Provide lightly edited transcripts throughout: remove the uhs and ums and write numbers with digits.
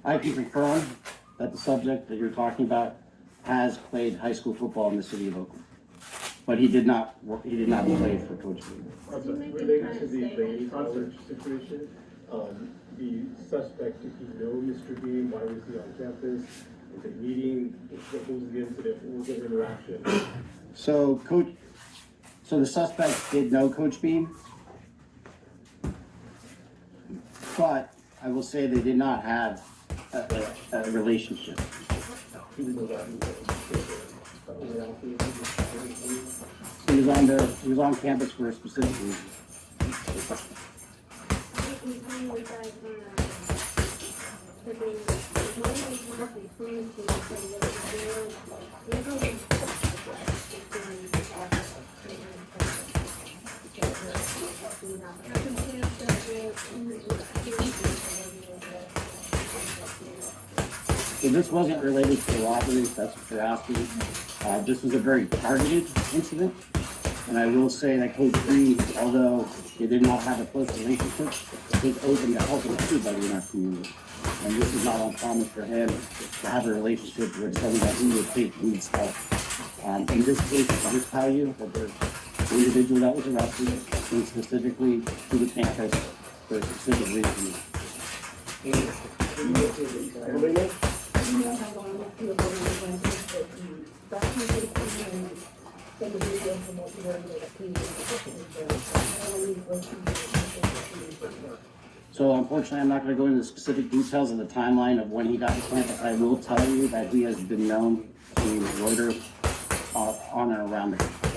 I can confirm that the subject that you're talking about has played high school football in the city of Oakland, but he did not play for Coach Bean. Related to the lady college situation, the suspect, did he know Mr. Bean? Why was he on campus? Was it meeting? What was the incident? What was the interaction? So the suspect did know Coach Bean, but I will say they did not have a relationship. He was on campus for a specific reason. So this wasn't related to the robberies, that's what you're asking. This was a very targeted incident. And I will say that Coach Green, although they did not have a close relationship, is open to helping everybody in our community. And this is not uncommon for him to have a relationship with someone that he would think needs help. In this case, I'll just tell you that the individual that was arrested came specifically to the campus for a specific reason. So unfortunately, I'm not going to go into the specific details of the timeline of when he got to campus. I will tell you that he has been known to loiter on and around the campus.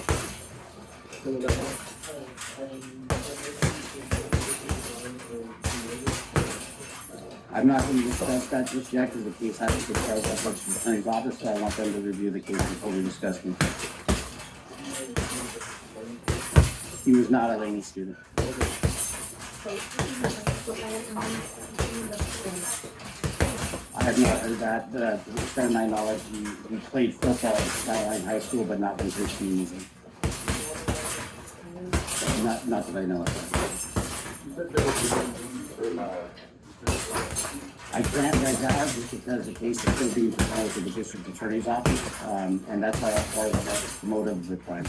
I'm not going to discuss that just yet because the case hasn't been charged by the attorney's office, so I want them to review the case before we discuss it. He was not a Laney student. I have not heard that. To the extent of my knowledge, he played football at Skyline High School, but not when his team was in. Not that I know of. I can't right now just because the case is still being proposed to the district attorney's office, and that's why I'm part of the motive of the crime.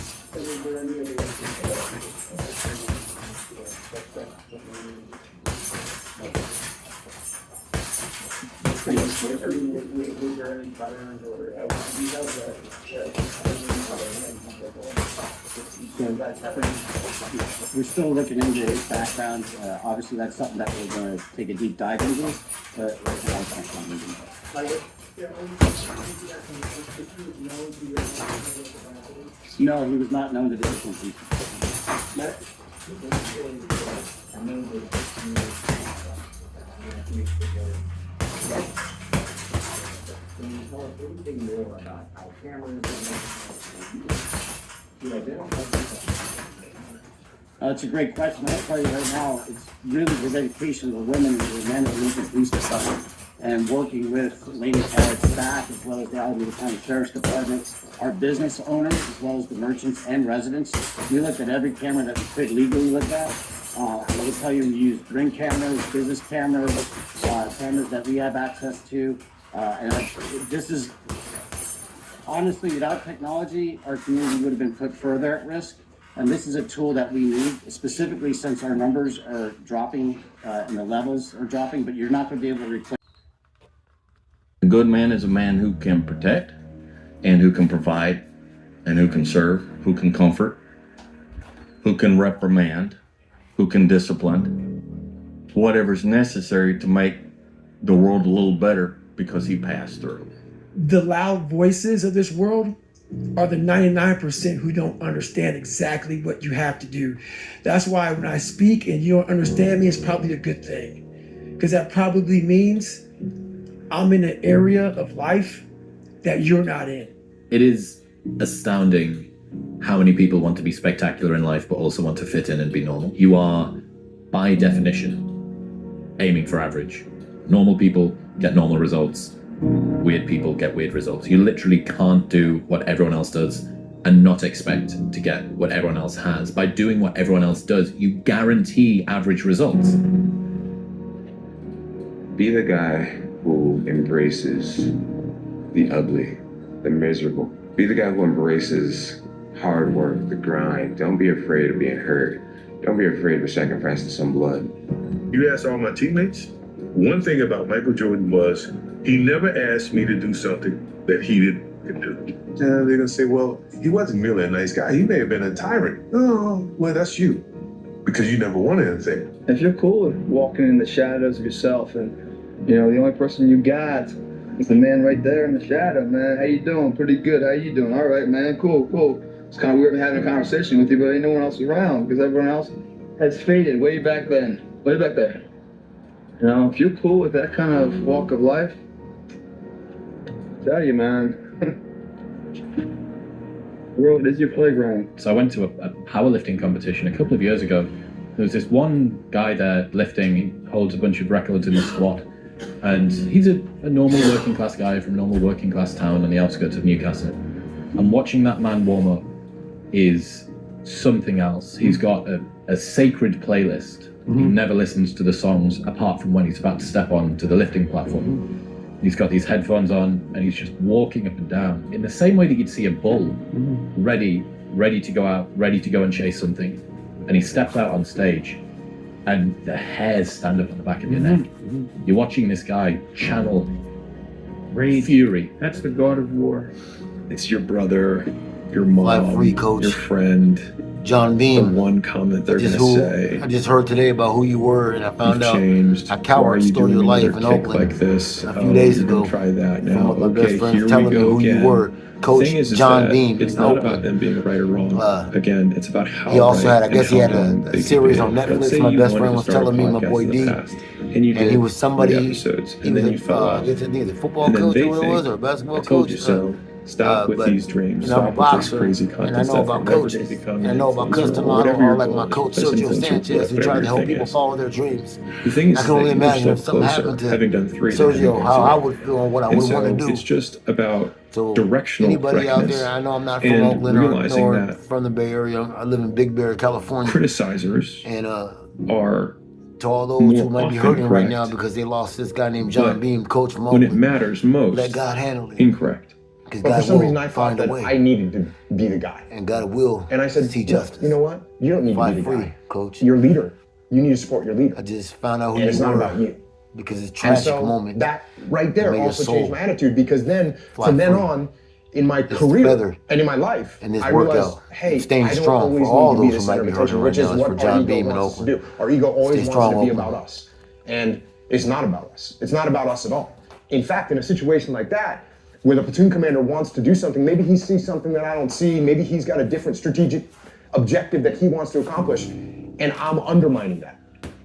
We're still looking into his background. Obviously, that's something that we're going to take a deep dive into, but right now I can't comment on that. No, he was not known to the different people. Can you tell us anything more about how cameras That's a great question. I'll tell you right now, it's really the dedication of the women and the men of the Lincoln Police Department and working with Laney College staff as well as the Alameda County Sheriff's Department, our business owners as well as the merchants and residents. We looked at every camera that we could legally look at. I will tell you, we use ring cameras, business cameras, cameras that we have access to. And this is, honestly, without technology, our community would have been put further at risk. And this is a tool that we need, specifically since our numbers are dropping and the levels are dropping, but you're not going to be able to replace. A good man is a man who can protect and who can provide and who can serve, who can comfort, who can reprimand, who can discipline, whatever's necessary to make the world a little better because he passed through. The loud voices of this world are the 99% who don't understand exactly what you have to do. That's why when I speak and you don't understand me, it's probably a good thing. Because that probably means I'm in an area of life that you're not in. It is astounding how many people want to be spectacular in life but also want to fit in and be normal. You are, by definition, aiming for average. Normal people get normal results. Weird people get weird results. You literally can't do what everyone else does and not expect to get what everyone else has. By doing what everyone else does, you guarantee average results. Be the guy who embraces the ugly, the miserable. Be the guy who embraces hard work, the grind. Don't be afraid of being hurt. Don't be afraid of sacrificing some blood. You ask all my teammates, one thing about Michael Jordan was he never asked me to do something that he didn't do. They're gonna say, well, he wasn't merely a nice guy. He may have been a tyrant. Oh, well, that's you, because you never wanted anything. If you're cool with walking in the shadows of yourself, and the only person you got is the man right there in the shadow, man. How you doing? Pretty good. How you doing? All right, man. Cool. It's kind of weird having a conversation with you, but ain't no one else around because everyone else has faded way back then, way back there. If you're cool with that kind of walk of life, I tell you, man. The world is your playground. So I went to a powerlifting competition a couple of years ago. There was this one guy there lifting. He holds a bunch of records in the squat. And he's a normal working class guy from a normal working class town on the outskirts of Newcastle. And watching that man warm up is something else. He's got a sacred playlist. He never listens to the songs apart from when he's about to step on to the lifting platform. He's got these headphones on and he's just walking up and down in the same way that you'd see a bull ready to go out, ready to go and chase something. And he steps out on stage and the hairs stand up on the back of your neck. You're watching this guy channel fury. That's the God of War. It's your brother, your mom, Life free, coach. your friend. John Beam. The one comment they're gonna say. I just heard today about who you were, and I found out changed. a coward stole your life in Oakland like this? a few days You're gonna ago. Try that now. My best Okay, friend's here telling we me go who again. you were, Coach Thing is John that Beam. it's in not Oakland. about them being right or wrong. Again, it's about how. He also right had, I guess, he and had how wrong a they series can on be. Let's Netflix. say My you best wanted friend to was start a telling me, my podcast boy in the D, past, and you did he was somebody. 3 episodes, He and then was you fell off. I guess he's a football And then coach they or what it was, think, or a basketball I told coach. you so. Stop with but, these dreams. I'm a Stop with this boxer, crazy and I contest know that about will never coaches. become And I know about influencer or custom whatever model, your like goal my is. coach That's Sergio influencer, Sanchez, who whatever tried to your help thing people is. follow their dreams. The thing is I can that only you're imagine so if something closer, happened to having done 3 than Sergio, having how done I 0. would feel and what I And would want to so do. it's just about So directional anybody out correctness there, I know I'm not from and Oakland realizing or that from the Bay Area. I live in Big Bear, California. criticizers And are to all those more who might be often hurting right correct, now because they lost this guy named John but Beam, coach from when it Oakland, matters most, let God handle it. incorrect. Because But for God some reason, will I thought find a that way. I needed to be the guy. And God will And I said, see "Look, justice. you know what? You don't need to Fight be the free, guy. coach. You're a leader. You need to support your leader. I just found out who And you it's not were about you. because it's a And tragic so moment. that right there May your also soul changed my attitude, because then, fly from then free. on, in my This career feather and in my life, and this I realized, workout, hey, staying I don't strong for always all need to be those the who might center of be attention, hurting which right is now is what for our John ego Beam in wants us to Oakland. do. Our ego always Stay wants strong, to be Oakland. about us. And it's not about us. It's not about us at all. In fact, in a situation like that, where the platoon commander wants to do something, maybe he sees something that I don't see, maybe he's got a different strategic objective that he wants to accomplish, and I'm undermining that.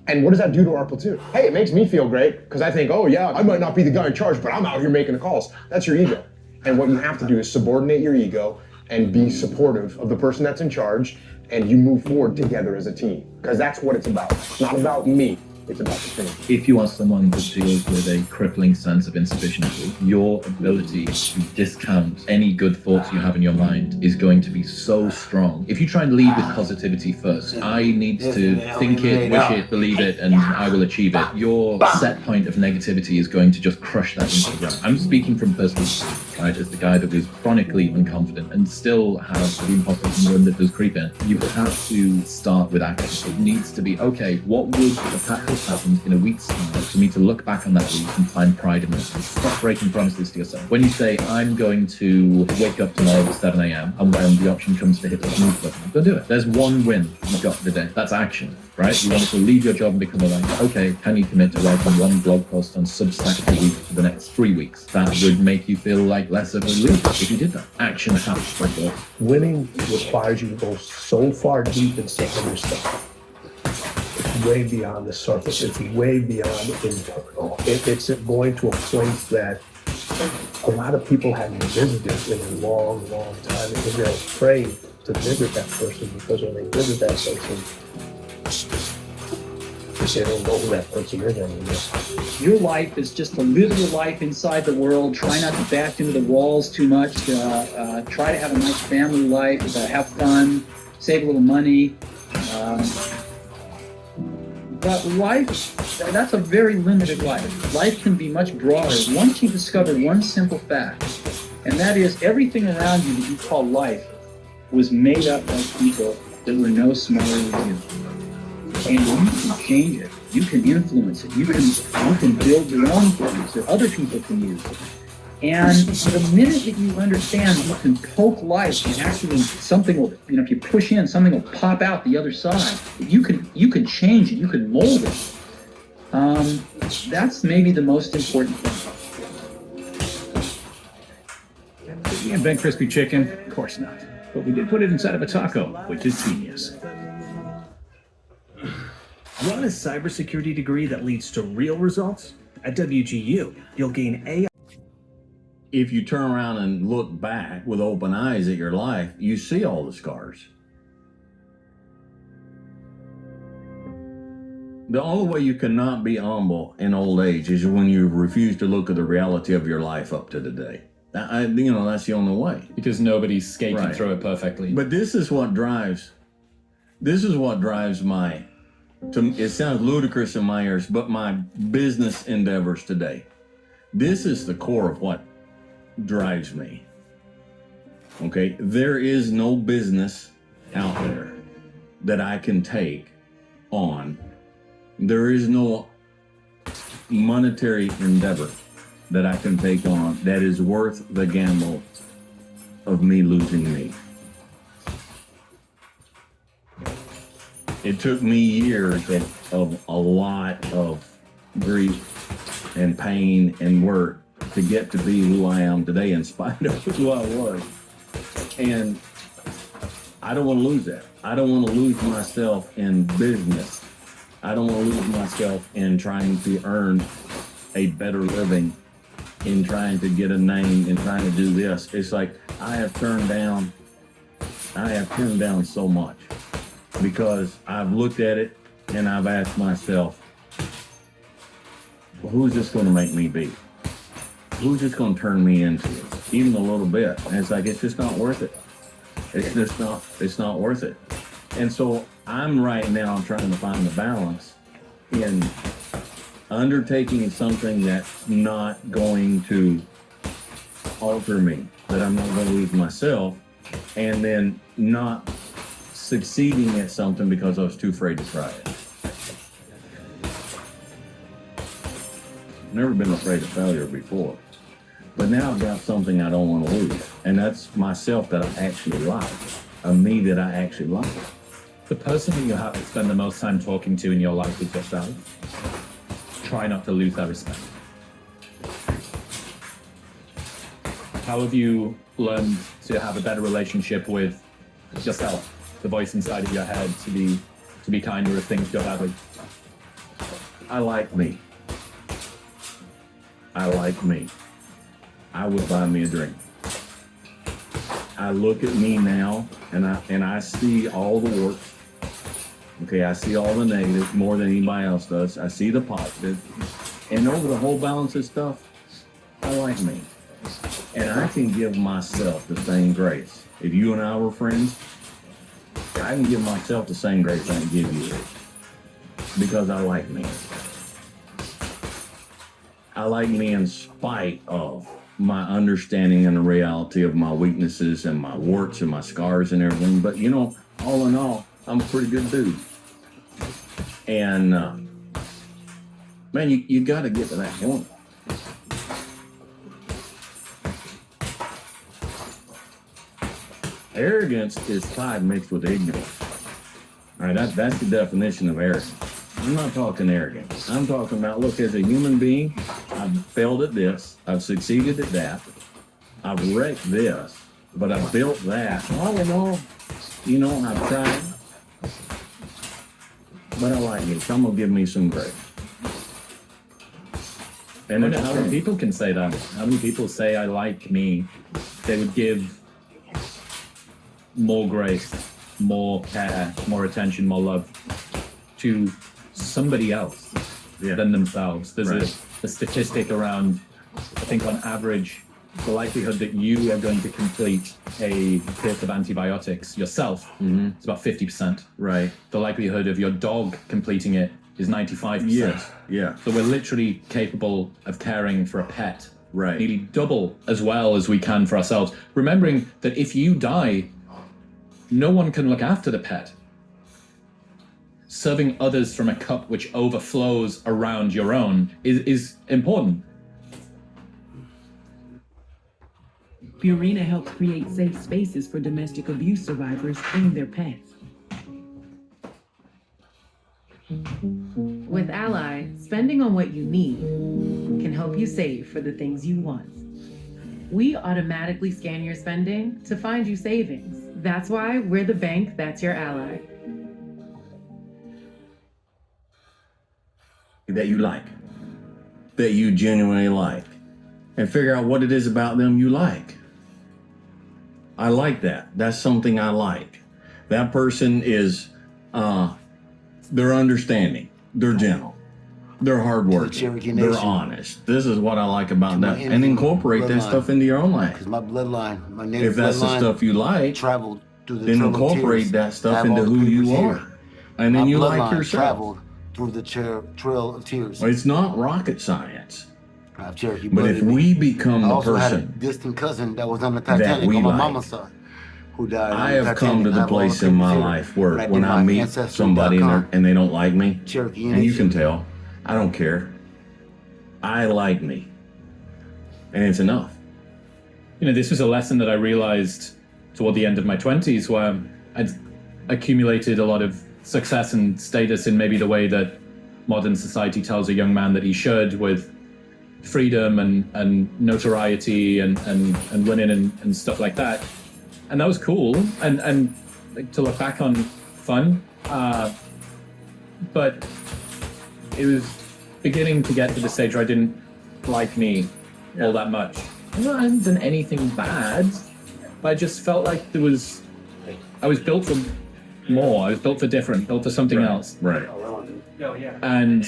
And what does that do to our platoon? Hey, it makes me feel great, because I think, oh yeah, I might not be the guy in charge, but I'm out here making the calls. That's your ego. And what you have to do is subordinate your ego and be supportive of the person that's in charge, and you move forward together as a team. Because that's what it's about. It's not about me. It's about the team. If you are someone that deals with a crippling sense of insufficiency, your ability to discount any good thoughts you have in your mind is going to be so strong. If you try and lead with positivity first, I need to think it, wish it, believe it, and I will achieve it. Your set point of negativity is going to just crush that into the ground. I'm speaking from personal experience, right? As the guy that was chronically unconfident and still has the imposter syndrome that does creep in. You have to start with action. It needs to be, okay, what would the practice happened in a week's time for me to look back on that week and find pride in myself. Stop breaking promises to yourself. When you say, I'm going to wake up tomorrow at 7 a.m. and when the option comes to hit the snooze button, go do it. There's one win you've got for the day. That's action, right? You want to leave your job and become a writer. Okay, can you commit to writing one blog post on Substack a week for the next 3 weeks? That would make you feel like less of a loser if you did that. Action happens like that. Winning requires you to go so far deep inside yourself. It's way beyond the surface. It's way beyond internal. It's going to a place that a lot of people haven't visited in a long, long time, and they're afraid to visit that person, because when they visit that person, because they don't know who that person is anymore. Your life is just to live your life inside the world. Try not to back into the walls too much. Try to have a nice family life. Have fun. Save a little money. But life, that's a very limited life. Life can be much broader once you discover one simple fact, and that is everything around you that you call life was made up by people that were no smarter than you. And you can change it. You can influence it. You can build your own things that other people can use. And the minute that you understand you can poke life and actually something will, if you push in, something will pop out the other side. You can change it. You can mold it. That's maybe the most important thing. Did we invent crispy chicken? Of course not. But we did put it inside of a taco, which is genius. Want a cybersecurity degree that leads to real results? At WGU, you'll gain AI. If you turn around and look back with open eyes at your life, you see all the scars. The only way you cannot be humble in old age is when you refuse to look at the reality of your life up to today. That's the only way. Because nobody's skating through it perfectly. But this is what drives my, it sounds ludicrous in my ears, but my business endeavors today. This is the core of what drives me. Okay, there is no business out there that I can take on. There is no monetary endeavor that I can take on that is worth the gamble of me losing me. It took me years of a lot of grief and pain and work to get to be who I am today in spite of who I was. And I don't want to lose that. I don't want to lose myself in business. I don't want to lose myself in trying to earn a better living, in trying to get a name, in trying to do this. It's like I have turned down so much because I've looked at it and I've asked myself, well, who's this going to make me be? Who's just going to turn me into it? Even a little bit. And it's like, it's just not worth it. It's not worth it. And so I'm right now trying to find the balance in undertaking something that's not going to alter me, that I'm not going to lose myself, and then not succeeding at something because I was too afraid to try it. Never been afraid of failure before. But now I've got something I don't want to lose. And that's myself that I actually like. A me that I actually like. The person that you have to spend the most time talking to in your life is yourself. Try not to lose that respect. How have you learned to have a better relationship with yourself? The voice inside of your head to be kinder if things go badly. I like me. I like me. I would buy me a drink. I look at me now and I see all the warts. Okay, I see all the negative more than anybody else does. I see the positive. And over the whole balance of stuff, I like me. And I can give myself the same grace. If you and I were friends, I can give myself the same grace I can give you. Because I like me. I like me in spite of my understanding and the reality of my weaknesses and my warts and my scars and everything. But all in all, I'm a pretty good dude. And man, you got to get to that point. Arrogance is pride mixed with ignorance. All right, that's the definition of arrogance. I'm not talking arrogance. I'm talking about, look, as a human being, I've failed at this. I've succeeded at that. I've wrecked this, but I've built that. All in all, I've tried. But I like it. So I'm going to give me some grace. And how many people can say that? How many people say, I like me? They would give more grace, more care, more attention, more love to somebody else than themselves. There's a statistic around, I think on average, the likelihood that you are going to complete a course of antibiotics yourself is about 50%. Right. The likelihood of your dog completing it is 95%. Yes. Yeah. So we're literally capable of caring for a pet Right. nearly double as well as we can for ourselves. Remembering that if you die, no one can look after the pet. Serving others from a cup which overflows around your own is important. Purina helps create safe spaces for domestic abuse survivors and their pets. With Ally, spending on what you need can help you save for the things you want. We automatically scan your spending to find you savings. That's why we're the bank that's your ally. That you like, that you genuinely like, and figure out what it is about them you like. I like that. That's something I like. That person is, they're understanding, they're gentle, they're hardworking, they're honest. This is what I like about that, and incorporate that stuff into your own life. Because my bloodline, my native If that's the bloodline stuff you like, traveled through the then Trail of incorporate Tears. that stuff I have into all the who you papers are, here. and then My you like bloodline yourself. traveled through the Trail of Tears. It's not rocket science. I have Cherokee But blood if in me. we become I the also had a person distant cousin that was on the that Titanic we on my like, mama's side, who died. I on the have come Titanic. to I the have all place in papers my here. life where I when did I my meet Ancestry.com. somebody and they don't like me, Cherokee and you Nation. can tell, I don't care. I like me. And it's enough. You know, this was a lesson that I realized toward the end of my 20s, where I'd accumulated a lot of success and status in maybe the way that modern society tells a young man that he should, with freedom and notoriety and winning and stuff like that. And that was cool, and like, to look back on, fun. But it was beginning to get to the stage where I didn't like me all that much. I hadn't done anything bad, but I just felt like I was built for more. I was built for different, built for something else. Right. And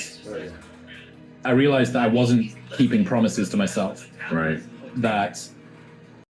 I realized that I wasn't keeping promises to myself. Right. That